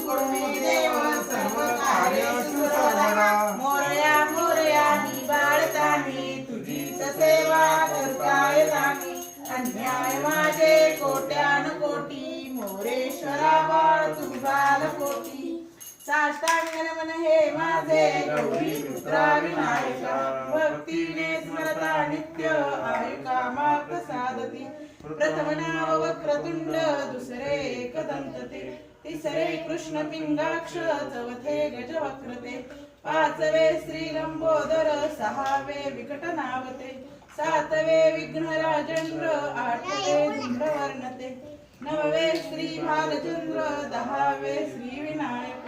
करोमि देव सर्व कार्येषु सर्वदा मोरया मोरया ही बाळतानी तुझीच सेवा करताय जाणी अन्याय माझे कोट्यान कोटी मोरेश्वरा बाळ तुझा कोटी साष्टांग नमन हे माझे गौरी पुत्रा विनायका भक्तीने स्मरता नित्य कामार्थ साधती प्रथम नाव वक्रतुंड दुसरे एकदंतते तिसरे कृष्ण पिंगाक्ष चौथे गजवक्रते पाचवे श्री लंबोदर सहावे विकटनावते सातवे विघ्नराजेंद्र आठवे धूम्रवर्णते नववे श्री भालचंद्र दहावे श्री विनायक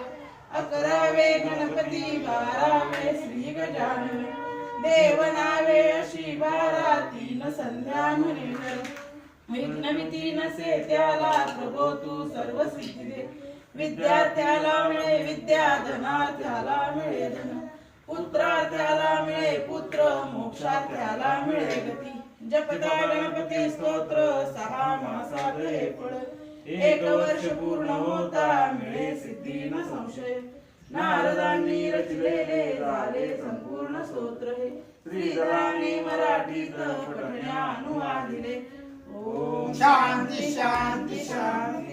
अकरावे गणपती बारावे श्री गजानन देवनावे अशी बारा तीन संध्या म्हणे विघ्न भीती नसे त्याला प्रभो तू सर्व सिद्धी दे विद्यार्थ्याला मिळे विद्या धनार्थ्याला मिळे धन पुत्रार्थ्याला मिळे पुत्र मोक्षार्थ्याला मिळे गती जपता गणपती स्तोत्र 6 मासात हे फळ 1 वर्ष पूर्ण होता मिळे सिद्धी न संशय नारदांनी रचलेले झाले संपूर्ण स्तोत्र हे श्रीधरांनी मराठीत पठण्या अनुवादिले ओम शांती शांती शांती